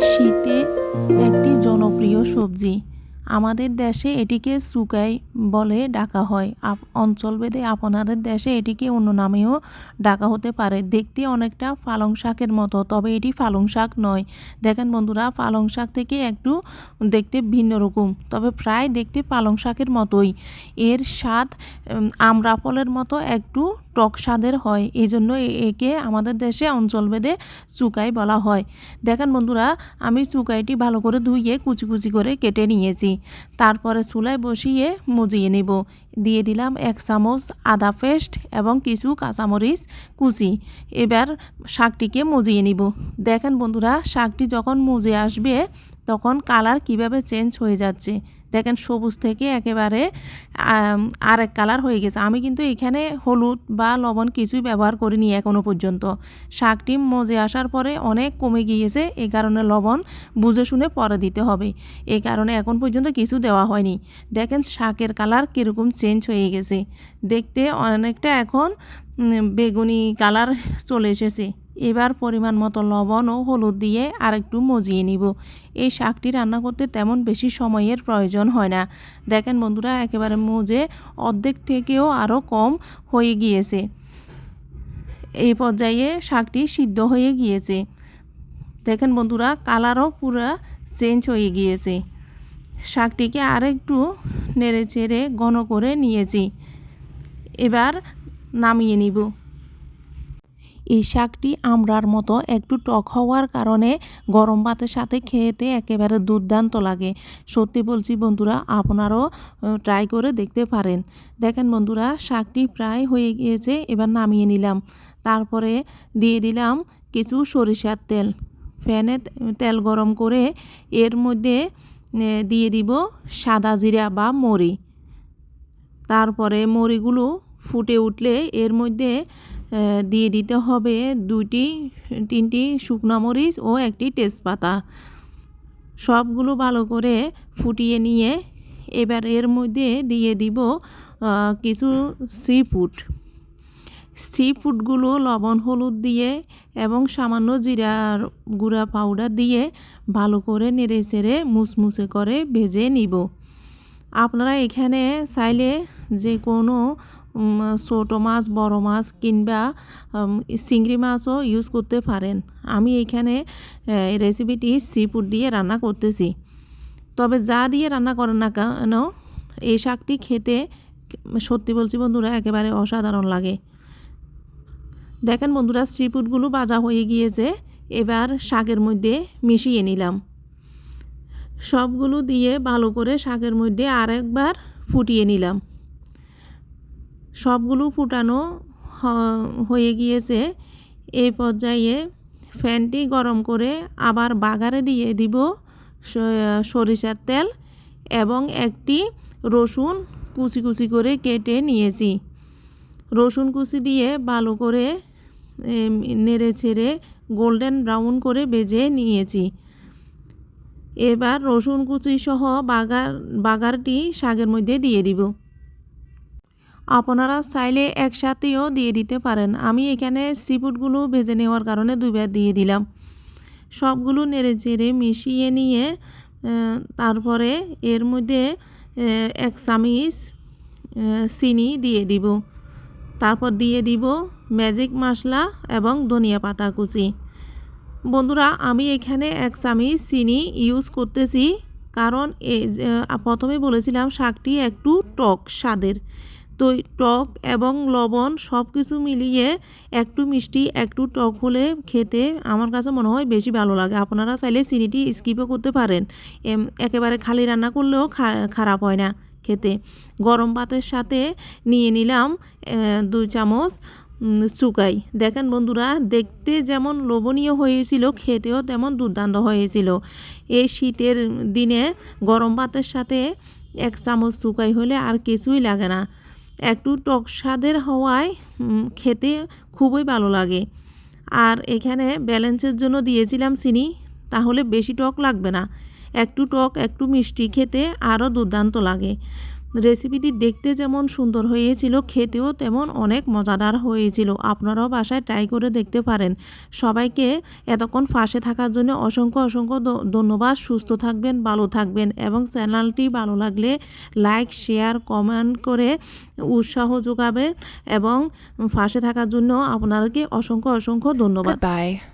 শীতে একটি জনপ্রিয় সবজি। আমাদের দেশে এটিকে চুকাই বলে ডাকা হয়। অঞ্চলভেদে আপনাদের দেশে এটিকে অন্য নামেও ডাকা হতে পারে। দেখতে অনেকটা পালং শাকের মতো, তবে এটি পালং শাক নয়। দেখেন বন্ধুরা, পালং শাক থেকে একটু দেখতে ভিন্ন রকম, তবে প্রায় দেখতে পালং শাকের মতোই। এর স্বাদ আমড়া ফলের মতো একটু টক স্বাদের হয়, এই জন্য একে আমাদের দেশে অঞ্চলভেদে চুকাই বলা হয়। দেখেন বন্ধুরা, আমি চুকাইটি ভালো করে ধুইয়ে কুচি কুচি করে কেটে নিয়েছি। তারপরে চুলায় বসিয়ে মজিয়ে নেব। দিয়ে দিলাম 1 চামচ আদা পেস্ট এবং কিছু কাঁচামরিচ কুচি। এবার শাকটিকে মজিয়ে নিব। দেখেন বন্ধুরা, শাকটি যখন মজে আসবে তখন কালার কিভাবে চেঞ্জ হয়ে যাচ্ছে। দেখেন, সবুজ থেকে একেবারে আরেক কালার হয়ে গেছে। আমি কিন্তু এখানে হলুদ বা লবণ কিছুই ব্যবহার করিনি এখনও পর্যন্ত। শাকটি মজে আসার পরে অনেক কমে গিয়েছে, এই কারণে লবণ বুঝে শুনে পরে দিতে হবে। এই কারণে এখন পর্যন্ত কিছু দেওয়া হয়নি। দেখেন শাকের কালার কীরকম চেঞ্জ হয়ে গেছে, দেখতে অনেকটা এখন বেগুনি কালার চলে এসেছে। এবার পরিমাণ মতো লবণ ও হলুদ দিয়ে আরেকটু মজিয়ে নিব। এই শাকটি রান্না করতে তেমন বেশি সময়ের প্রয়োজন হয় না। দেখেন বন্ধুরা, একেবারে মজে অর্ধেক থেকেও আরও কম হয়ে গিয়েছে। এই পর্যায়ে শাকটি সিদ্ধ হয়ে গিয়েছে। দেখেন বন্ধুরা, কালারও পুরো চেঞ্জ হয়ে গিয়েছে। শাকটিকে আরেকটু নেড়ে চেড়ে ঘন করে নিয়েছি। এবার নামিয়ে নিব। এই শাকটি আমড়ার মতো একটু টক হওয়ার কারণে গরম ভাতের সাথে খেতে একেবারে দুর্দান্ত লাগে। সত্যি বলছি বন্ধুরা, আপনারাও ট্রাই করে দেখতে পারেন। দেখেন বন্ধুরা, শাকটি প্রায় হয়ে গিয়েছে। এবার নামিয়ে নিলাম। তারপরে দিয়ে দিলাম কিছু সরিষার তেল। প্যানে তেল গরম করে এর মধ্যে দিয়ে দিব সাদা জিরা বা মরি। তারপরে মরিগুলো ফুটে উঠলে এর মধ্যে দিয়ে দিতে হবে 2-3টি শুকনো মরিচ ও 1টি তেজপাতা। সবগুলো ভালো করে ফুটিয়ে নিয়ে এবার এর মধ্যে দিয়ে দিব কিছু সি ফুডগুলো লবণ হলুদ দিয়ে এবং সামান্য জিরার গুঁড়া পাউডার দিয়ে ভালো করে নেড়ে চেড়ে মুসমুসে করে ভেজে নিব। আপনারা এখানে চাইলে যে কোনো ছোটো মাছ, বড় মাছ কিংবা চিংড়ি মাছও ইউজ করতে পারেন। আমি এখানে রেসিপিটি সি ফুড দিয়ে রান্না করতেছি। তবে যা দিয়ে রান্না করেন না কেন, এই শাকটি খেতে সত্যি বলছি বন্ধুরা একেবারে অসাধারণ লাগে। দেখেন বন্ধুরা, সি ফুডগুলো ভাজা হয়ে গিয়েছে। এবার শাকের মধ্যে মিশিয়ে নিলাম। সবগুলো দিয়ে ভালো করে শাকের মধ্যে আরেকবার ফুটিয়ে নিলাম। সবগুলো ফুটানো হয়ে গিয়েছে। এই পর্যায়ে ফ্যানটি গরম করে আবার বাগারে দিয়ে দিব সরিষার তেল এবং 1টি রসুন কুচি কুচি করে কেটে নিয়েছি। রসুন কুচি দিয়ে ভালো করে নেড়ে ছেড়ে গোল্ডেন ব্রাউন করে ভেজে নিয়েছি। এবার রসুন কুচি সহ বাগারটি শাকের মধ্যে দিয়ে দিব। আপনারা চাইলে একসাথেও দিয়ে দিতে পারেন। আমি এখানে সি ফুডগুলো ভেজে নেওয়ার কারণে 2বার দিয়ে দিলাম। সবগুলো নেড়ে চেড়ে মিশিয়ে নিয়ে তারপরে এর মধ্যে 1 চামচ চিনি দিয়ে দিব। তারপর দিয়ে দিব ম্যাজিক মশলা এবং ধনিয়া পাতা কুচি। বন্ধুরা, আমি এখানে 1 চামচ চিনি ইউজ করতেছি, কারণ প্রথমে বলেছিলাম শাকটি একটু টক স্বাদের। তো টক এবং লবণ সব কিছু মিলিয়ে একটু মিষ্টি একটু টক হলে খেতে আমার কাছে মনে হয় বেশি ভালো লাগে। আপনারা চাইলে চিনিটি স্কিপও করতে পারেন। একেবারে খালি রান্না করলেও খারাপ হয় না খেতে। গরম ভাতের সাথে নিয়ে নিলাম 2 চামচ চুকাই। দেখেন বন্ধুরা, দেখতে যেমন লোভনীয় হয়েছিল, খেতেও তেমন দুর্দান্ত হয়েছিল। এই শীতের দিনে গরম ভাতের সাথে 1 চামচ চুকাই হলে আর কিছুই লাগে না। একটু টক স্বাদের হওয়ায় খেতে খুবই ভালো লাগে। আর এখানে ব্যালেন্সের জন্য দিয়েছিলাম চিনি, তাহলে বেশি টক লাগবে না। একটু টক একটু মিষ্টি খেতে আরও দুর্দান্ত লাগে। রেসিপিটি দেখতে যেমন সুন্দর হয়েছিল, খেতেও তেমন অনেক মজাদার হয়েছিল। আপনারাও বাসায় ট্রাই করে দেখতে পারেন। সবাইকে এতক্ষণ পাশে থাকার জন্য অসংখ্য অসংখ্য ধন্যবাদ। সুস্থ থাকবেন, ভালো থাকবেন এবং চ্যানেলটি ভালো লাগলে লাইক, শেয়ার, কমেন্ট করে উৎসাহ যোগাবে এবং পাশে থাকার জন্য আপনাদেরকে অসংখ্য অসংখ্য ধন্যবাদ। Goodbye.